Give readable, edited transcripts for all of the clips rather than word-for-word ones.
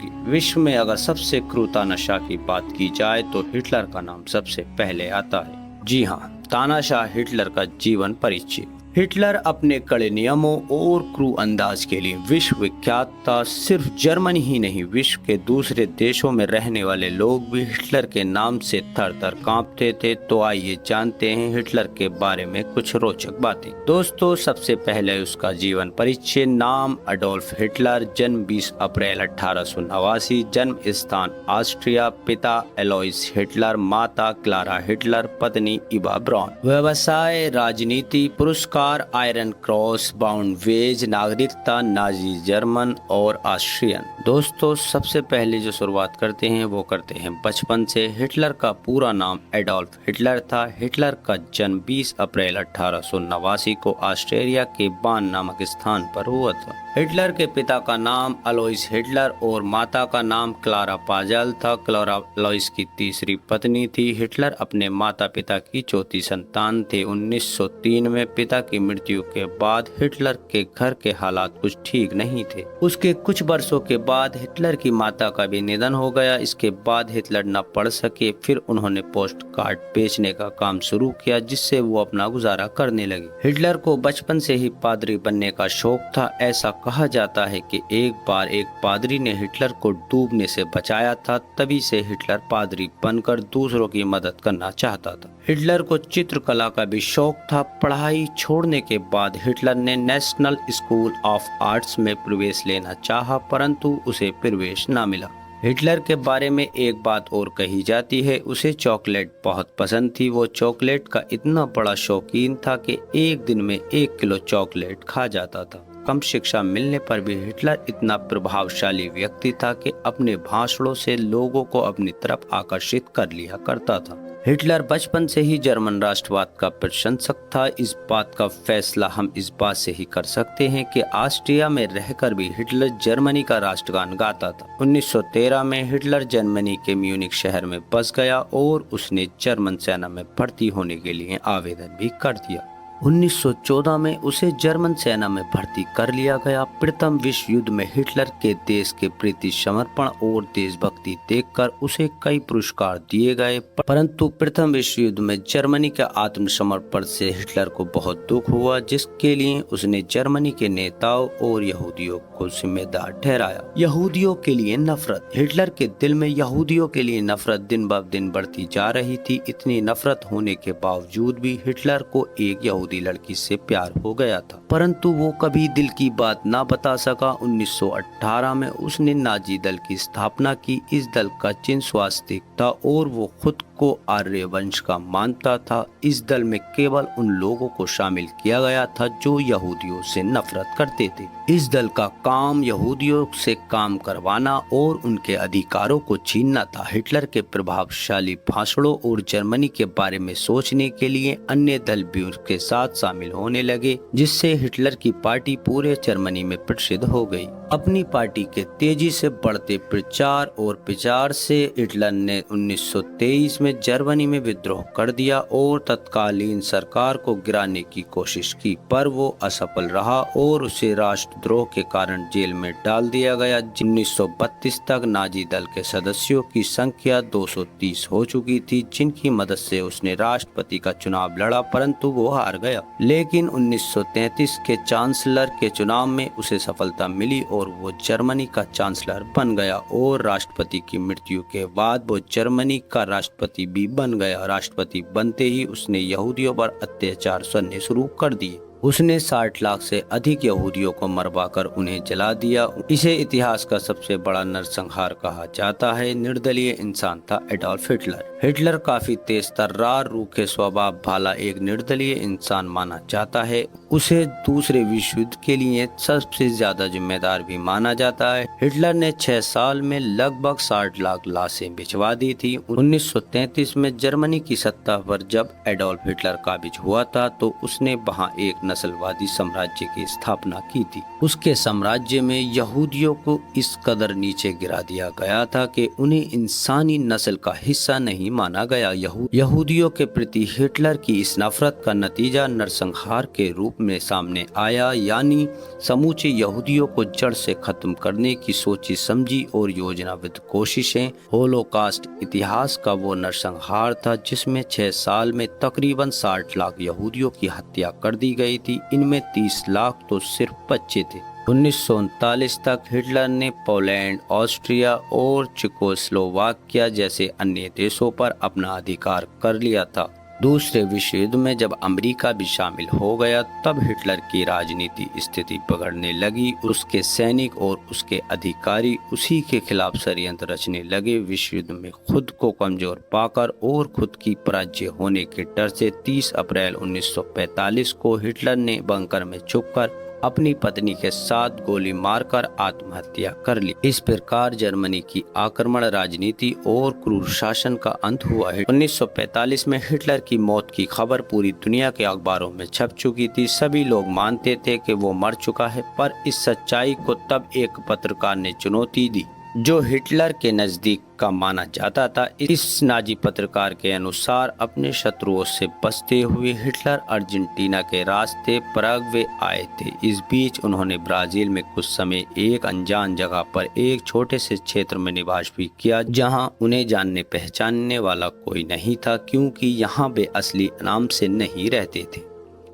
की। विश्व में अगर सबसे क्रूरता नशा की बात की जाए तो हिटलर का नाम सबसे पहले आता है। जी हाँ, तानाशाह हिटलर का जीवन परिचय। हिटलर अपने कड़े नियमों और क्रूर अंदाज के लिए विश्व विख्यात था। सिर्फ जर्मनी ही नहीं, विश्व के दूसरे देशों में रहने वाले लोग भी हिटलर के नाम से थर-थर कांपते थे। तो आइए जानते हैं हिटलर के बारे में कुछ रोचक बातें। दोस्तों, सबसे पहले उसका जीवन परिचय। नाम अडोल्फ हिटलर, जन्म 20 अप्रैल 1889, जन्म स्थान ऑस्ट्रिया, पिता एलोइस हिटलर, माता क्लारा हिटलर, पत्नी इवा ब्राउन। व्यवसाय राजनीति, पुरस्कार आयरन क्रॉस, बाउंड वेज, नागरिकता नाजी जर्मन और ऑस्ट्रियन। दोस्तों, सबसे पहले जो शुरुआत करते हैं वो करते हैं बचपन से। हिटलर का पूरा नाम एडोल्फ हिटलर था। हिटलर का जन्म 20 अप्रैल 1889 को ऑस्ट्रिया के बान नामक स्थान पर हुआ था। हिटलर के पिता का नाम अलोइस हिटलर और माता का नाम क्लारा पाजल था। क्लारा अलोइस की तीसरी पत्नी थी। हिटलर अपने माता पिता की चौथी संतान थे। 1903 में पिता की मृत्यु के बाद हिटलर के घर के हालात कुछ ठीक नहीं थे। उसके कुछ वर्षों के बाद हिटलर की माता का भी निधन हो गया। इसके बाद हिटलर न पढ़ सके। फिर उन्होंने पोस्ट कार्ड बेचने का काम शुरू किया, जिससे वो अपना गुजारा करने लगे। हिटलर को बचपन से ही पादरी बनने का शौक था। ऐसा कहा जाता है कि एक बार एक पादरी ने हिटलर को डूबने से बचाया था। तभी से हिटलर पादरी बनकर दूसरों की मदद करना चाहता था। हिटलर को चित्रकला का भी शौक था। पढ़ाई छोड़ने के बाद हिटलर ने नेशनल स्कूल ऑफ आर्ट्स में प्रवेश लेना चाहा, परंतु उसे प्रवेश न मिला। हिटलर के बारे में एक बात और कही जाती है, उसे चॉकलेट बहुत पसंद थी। वो चॉकलेट का इतना बड़ा शौकीन था कि एक दिन में 1 किलो चॉकलेट खा जाता था। कम शिक्षा मिलने पर भी हिटलर इतना प्रभावशाली व्यक्ति था कि अपने भाषणों से लोगों को अपनी तरफ आकर्षित कर लिया करता था। हिटलर बचपन से ही जर्मन राष्ट्रवाद का प्रशंसक था। इस बात का फैसला हम इस बात से ही कर सकते हैं कि ऑस्ट्रिया में रहकर भी हिटलर जर्मनी का राष्ट्रगान गाता था। 1913 में हिटलर जर्मनी के म्यूनिख शहर में बस गया और उसने जर्मन सेना में भर्ती होने के लिए आवेदन भी कर दिया। 1914 में उसे जर्मन सेना में भर्ती कर लिया गया। प्रथम विश्व युद्ध में हिटलर के देश के प्रति समर्पण और देशभक्ति देखकर उसे कई पुरस्कार दिए गए, परंतु प्रथम विश्व युद्ध में जर्मनी के आत्मसमर्पण से हिटलर को बहुत दुख हुआ, जिसके लिए उसने जर्मनी के नेताओं और यहूदियों को जिम्मेदार ठहराया। यहूदियों के लिए नफरत। हिटलर के दिल में यहूदियों के लिए नफरत दिन ब दिन बढ़ती जा रही थी। इतनी नफरत होने के बावजूद भी हिटलर को एक यहूदी लड़की से प्यार हो गया था, परंतु वो कभी दिल की बात ना बता सका। 1918 में उसने नाजी दल की स्थापना की। इस दल का चिन्ह स्वास्तिक था और वो खुद को आर्य वंश का मानता था। इस दल में केवल उन लोगों को शामिल किया गया था जो यहूदियों से नफरत करते थे। इस दल का काम यहूदियों से काम करवाना और उनके अधिकारों को छीनना था। हिटलर के प्रभावशाली भाषणों और जर्मनी के बारे में सोचने के लिए अन्य दल भी उसके साथ शामिल होने लगे, जिससे हिटलर की पार्टी पूरे जर्मनी में प्रसिद्ध हो गई। अपनी पार्टी के तेजी से बढ़ते प्रचार और प्रचार से हिटलर ने 1923 में जर्मनी में विद्रोह कर दिया और तत्कालीन सरकार को गिराने की कोशिश की, पर वो असफल रहा और उसे राष्ट्रद्रोह के कारण जेल में डाल दिया गया। 1932 तक नाजी दल के सदस्यों की संख्या 230 हो चुकी थी, जिनकी मदद से उसने राष्ट्रपति का चुनाव लड़ा, परंतु वो हार गया। लेकिन 1933 के चांसलर के चुनाव में उसे सफलता मिली और वो जर्मनी का चांसलर बन गया और राष्ट्रपति की मृत्यु के बाद वो जर्मनी का राष्ट्रपति भी बन गया। राष्ट्रपति बनते ही उसने यहूदियों पर अत्याचार करने शुरू कर दिए। उसने 60 लाख से अधिक यहूदियों को मरवाकर उन्हें जला दिया। इसे इतिहास का सबसे बड़ा नरसंहार कहा जाता है। निर्दलीय इंसान था एडोल्फ हिटलर। हिटलर काफी तेज तर्रार, रूखे स्वभाव वाला एक निर्दलीय इंसान माना जाता है। उसे दूसरे विश्व युद्ध के लिए सबसे ज्यादा जिम्मेदार भी माना जाता है। हिटलर ने 6 साल में लगभग 60 लाख लाशें भिजवा दी थी। 1933 में जर्मनी की सत्ता पर जब एडोल्फ हिटलर काबिज हुआ था तो उसने वहां एक नस्लवादी साम्राज्य की स्थापना की थी। उसके साम्राज्य में यहूदियों को इस कदर नीचे गिरा दिया गया था कि उन्हें इंसानी नस्ल का हिस्सा नहीं माना गया। यहूदियों के प्रति हिटलर की इस नफरत का नतीजा नरसंहार के रूप में सामने आया, यानी समूचे यहूदियों को जड़ से खत्म करने की सोची समझी और योजनाबद्ध कोशिशें। होलोकास्ट इतिहास का वो नरसंहार था जिसमें 6 साल में तकरीबन 60 लाख यहूदियों की हत्या कर दी गई थी। इनमें 30 लाख तो सिर्फ बच्चे थे। 1939 तक हिटलर ने पोलैंड, ऑस्ट्रिया और चेकोस्लोवाकिया जैसे अन्य देशों पर अपना अधिकार कर लिया था। दूसरे विश्व युद्ध में जब अमेरिका भी शामिल हो गया तब हिटलर की राजनीति स्थिति बिगड़ने लगी। उसके सैनिक और उसके अधिकारी उसी के खिलाफ षड्यंत्र रचने लगे। विश्व युद्ध में खुद को कमजोर पाकर और खुद की पराजय होने के डर से 30 अप्रैल 1945 को हिटलर ने बंकर में छुपकर अपनी पत्नी के साथ गोली मारकर आत्महत्या कर ली। इस प्रकार जर्मनी की आक्रमण राजनीति और क्रूर शासन का अंत हुआ। 1945 में हिटलर की मौत की खबर पूरी दुनिया के अखबारों में छप चुकी थी। सभी लोग मानते थे कि वो मर चुका है, पर इस सच्चाई को तब एक पत्रकार ने चुनौती दी जो हिटलर के नजदीक का माना जाता था। इस नाजी पत्रकार के अनुसार अपने शत्रुओं से बचते हुए हिटलर अर्जेंटीना के रास्ते पराग्वे आए थे। इस बीच उन्होंने ब्राजील में कुछ समय एक अनजान जगह पर एक छोटे से क्षेत्र में निवास भी किया, जहां उन्हें जानने पहचानने वाला कोई नहीं था, क्योंकि यहाँ वे असली नाम से नहीं रहते थे।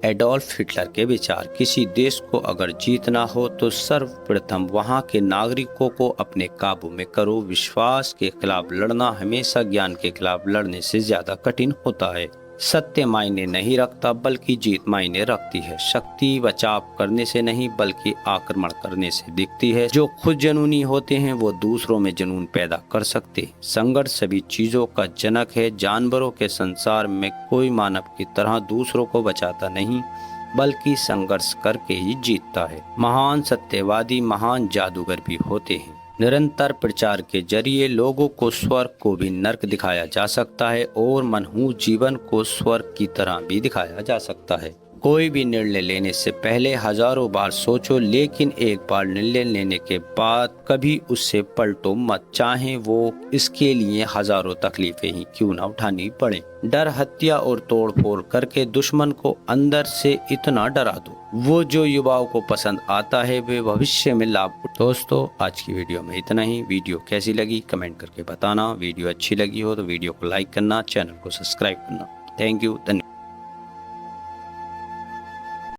एडोल्फ हिटलर के विचार: किसी देश को अगर जीतना हो तो सर्वप्रथम वहां के नागरिकों को अपने काबू में करो। विश्वास के खिलाफ लड़ना हमेशा ज्ञान के खिलाफ लड़ने से ज्यादा कठिन होता है। सत्य मायने नहीं रखता बल्कि जीत मायने रखती है। शक्ति बचाव करने से नहीं बल्कि आक्रमण करने से दिखती है। जो खुद जुनूनी होते हैं वो दूसरों में जुनून पैदा कर सकते। संघर्ष सभी चीजों का जनक है। जानवरों के संसार में कोई मानव की तरह दूसरों को बचाता नहीं बल्कि संघर्ष करके ही जीतता है। महान सत्यवादी महान जादूगर भी होते हैं। निरंतर प्रचार के जरिए लोगों को स्वर्ग को भी नर्क दिखाया जा सकता है और मनहूस जीवन को स्वर्ग की तरह भी दिखाया जा सकता है। कोई भी निर्णय लेने से पहले हजारों बार सोचो, लेकिन एक बार निर्णय लेने के बाद कभी उससे पलटो मत, चाहे वो इसके लिए हजारों तकलीफें ही क्यों ना उठानी पड़े। डर, हत्या और तोड़फोड़ करके दुश्मन को अंदर से इतना डरा दो वो जो युवाओं को पसंद आता है वे भविष्य में लाभ। दोस्तों आज की वीडियो में इतना ही। वीडियो कैसी लगी कमेंट करके बताना। वीडियो अच्छी लगी हो तो वीडियो को लाइक करना, चैनल को सब्सक्राइब करना। Thank you. धन्यवाद।